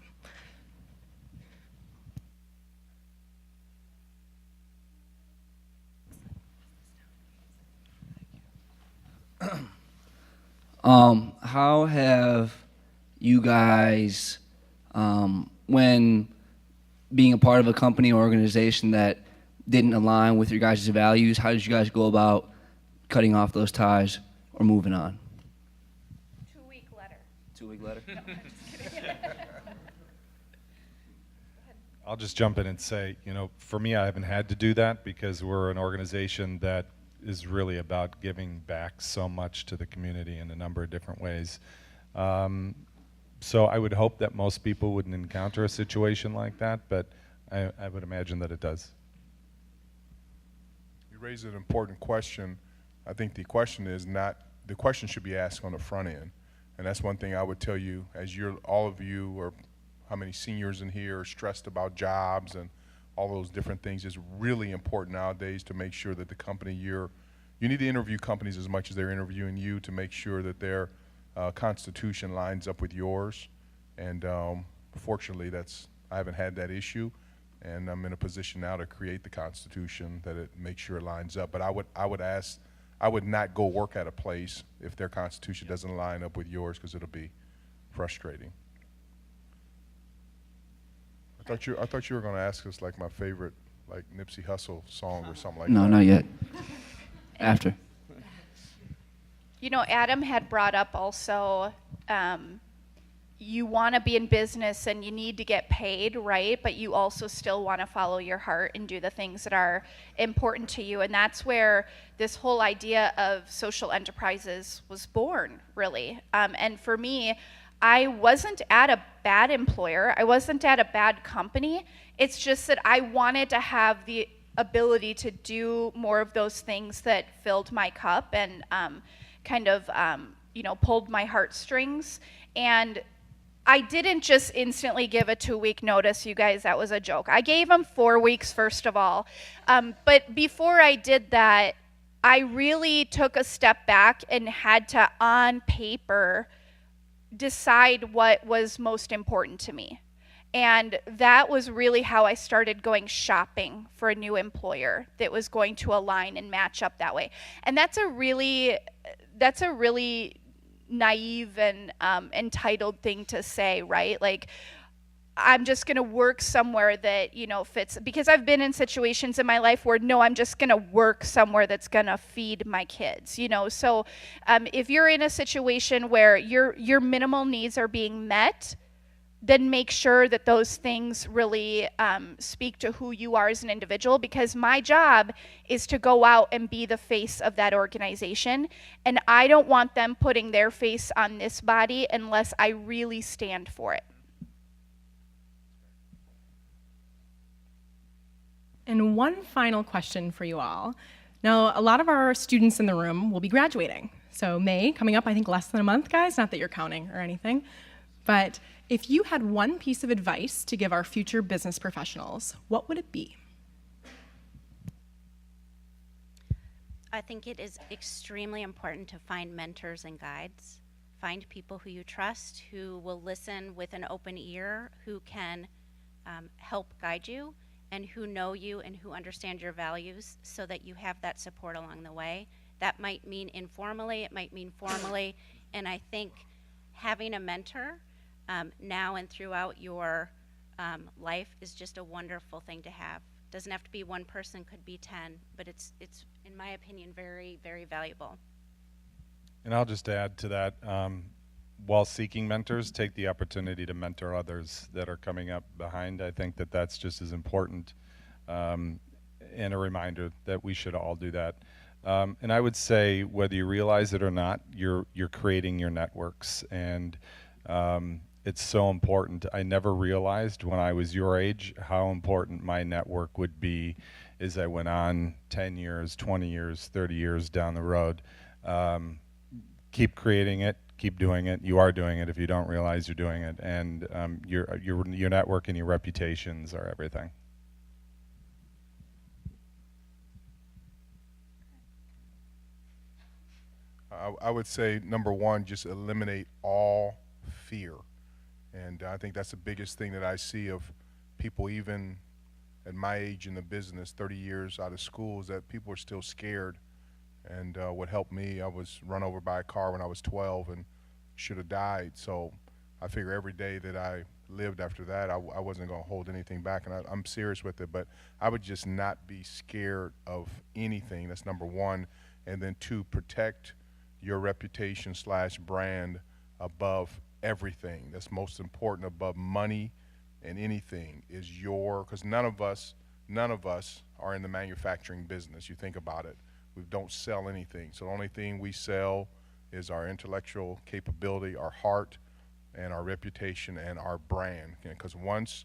How have you guys, when being a part of a company or organization that didn't align with your guys' values, how did you guys go about cutting off those ties or moving on? 2-week letter. 2-week letter? No, I'm just kidding. I'll just jump in and say, for me, I haven't had to do that because we're an organization that is really about giving back so much to the community in a number of different ways. So I would hope that most people wouldn't encounter a situation like that, but I would imagine that it does. You raise an important question. I think the question should be asked on the front end. And that's one thing I would tell you, as all of you, or how many seniors in here are stressed about jobs and all those different things. It's really important nowadays to make sure that the company you need to interview companies as much as they're interviewing you to make sure that their constitution lines up with yours. And fortunately, I haven't had that issue, and I'm in a position now to create the constitution that it makes sure it lines up. But I would not go work at a place if their constitution doesn't line up with yours, because it'll be frustrating. I thought you were going to ask us like my favorite Nipsey Hussle song or something like that. No, not yet. After. Adam had brought up also, you want to be in business and you need to get paid, right? But you also still want to follow your heart and do the things that are important to you. And that's where this whole idea of social enterprises was born, really. And for me, I wasn't at a bad employer. I wasn't at a bad company. It's just that I wanted to have the ability to do more of those things that filled my cup and kind of, pulled my heartstrings. And I didn't just instantly give a 2-week notice, you guys. That was a joke. I gave them 4 weeks, first of all. But before I did that, I really took a step back and had to, on paper, decide what was most important to me. And that was really how I started going shopping for a new employer that was going to align and match up that way. And that's a really naive and entitled thing to say, right? Like, I'm just going to work somewhere that, you know, fits, because I've been in situations in my life where, no, I'm just going to work somewhere that's going to feed my kids, you know? So if you're in a situation where your minimal needs are being met, then make sure that those things really speak to who you are as an individual, because my job is to go out and be the face of that organization, and I don't want them putting their face on this body unless I really stand for it. And one final question for you all. Now, a lot of our students in the room will be graduating. So May, coming up, I think less than a month, guys, not that you're counting or anything. But if you had one piece of advice to give our future business professionals, what would it be? I think it is extremely important to find mentors and guides. Find people who you trust, who will listen with an open ear, who can help guide you, and who know you and who understand your values, so that you have that support along the way. That might mean informally, it might mean formally, and I think having a mentor now and throughout your life is just a wonderful thing to have. Doesn't have to be one person, could be 10, but it's in my opinion very, very valuable. And I'll just add to that, while seeking mentors, take the opportunity to mentor others that are coming up behind. I think that that's just as important, and a reminder that we should all do that. And I would say, whether you realize it or not, you're creating your networks, and it's so important. I never realized when I was your age how important my network would be as I went on 10 years, 20 years, 30 years down the road. Keep creating it, keep doing it. You are doing it if you don't realize you're doing it. And your network and your reputations are everything. I would say, number one, just eliminate all fear. And I think that's the biggest thing that I see of people, even at my age in the business, 30 years out of school, is that people are still scared. And what helped me, I was run over by a car when I was 12 and should have died. So I figure every day that I lived after that, I wasn't going to hold anything back. And I'm serious with it. But I would just not be scared of anything. That's number one. And then two, protect your reputation / brand above everything. That's most important, above money and anything, is because none of us are in the manufacturing business. You think about it. We don't sell anything. So the only thing we sell is our intellectual capability, our heart, and our reputation and our brand. Because once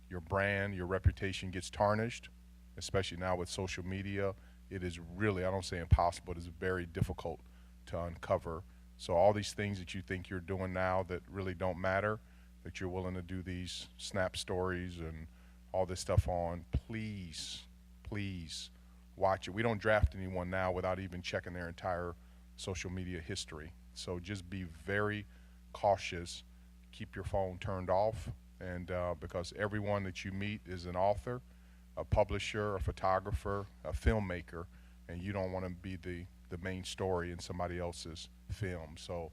your brand, your reputation gets tarnished, especially now with social media, it is really, I don't say impossible, it is very difficult to uncover. So all these things that you think you're doing now that really don't matter, that you're willing to do these snap stories and all this stuff on, please watch it. We don't draft anyone now without even checking their entire social media history. So just be very cautious. Keep your phone turned off, and because everyone that you meet is an author, a publisher, a photographer, a filmmaker, and you don't want to be the main story in somebody else's film. So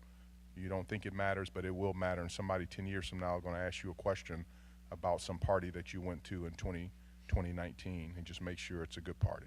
you don't think it matters, but it will matter. And somebody 10 years from now is going to ask you a question about some party that you went to in 2019, and just make sure it's a good party.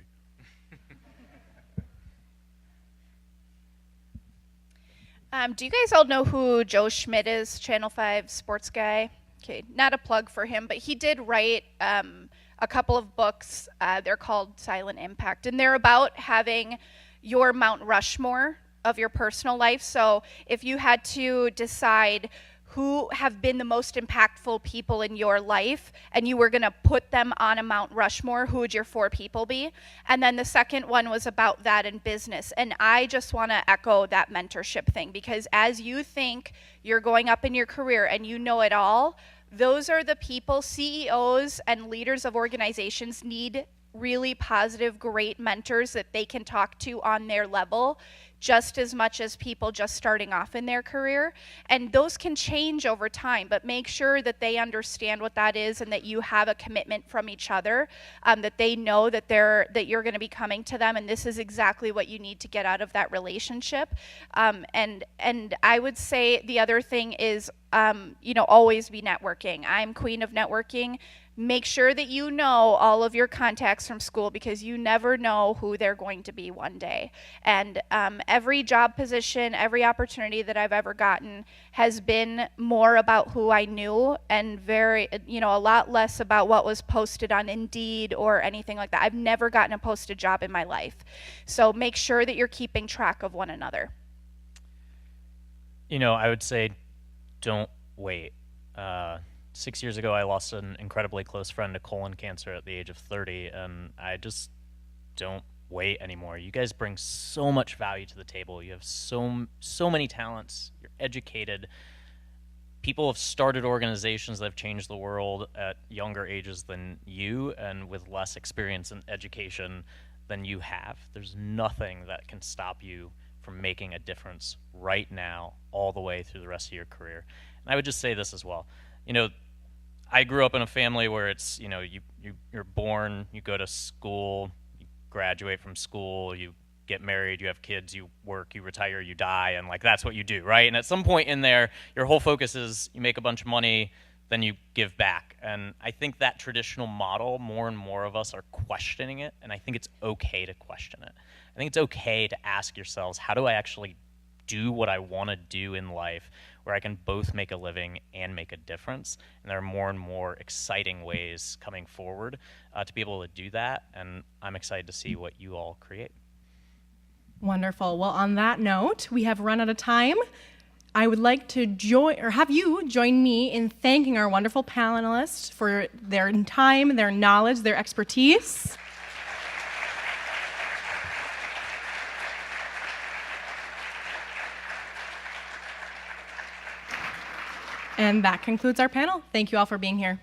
Do you guys all know who Joe Schmidt is, Channel 5 sports guy? Okay, not a plug for him, but he did write a couple of books. They're called Silent Impact, and they're about having your Mount Rushmore of your personal life. So if you had to decide who have been the most impactful people in your life, and you were going to put them on a Mount Rushmore, who would your 4 people be? And then the second one was about that in business. And I just want to echo that mentorship thing, because as you think you're going up in your career and you know it all, those are the people, CEOs and leaders of organizations need really positive, great mentors that they can talk to on their level, just as much as people just starting off in their career. And those can change over time, but make sure that they understand what that is and that you have a commitment from each other, that they know that you're going to be coming to them, and this is exactly what you need to get out of that relationship. And I would say the other thing is, always be networking. I'm queen of networking. Make sure that you know all of your contacts from school, because you never know who they're going to be one day. And every job position, every opportunity that I've ever gotten has been more about who I knew, and a lot less about what was posted on Indeed or anything like that. I've never gotten a posted job in my life. So make sure that you're keeping track of one another. I would say don't wait. 6 years ago, I lost an incredibly close friend to colon cancer at the age of 30, and I just don't wait anymore. You guys bring so much value to the table. You have so many talents. You're educated. People have started organizations that have changed the world at younger ages than you, and with less experience and education than you have. There's nothing that can stop you from making a difference right now, all the way through the rest of your career. And I would just say this as well. I grew up in a family where it's, you're born, you go to school, you graduate from school, you get married, you have kids, you work, you retire, you die, and that's what you do, right? And at some point in there, your whole focus is you make a bunch of money, then you give back. And I think that traditional model, more and more of us are questioning it, and I think it's okay to question it. I think it's okay to ask yourselves, how do I actually do what I want to do in life, where I can both make a living and make a difference? And there are more and more exciting ways coming forward to be able to do that, and I'm excited to see what you all create. Wonderful. Well, on that note, we have run out of time. I would like to have you join me in thanking our wonderful panelists for their time, their knowledge, their expertise. And that concludes our panel. Thank you all for being here.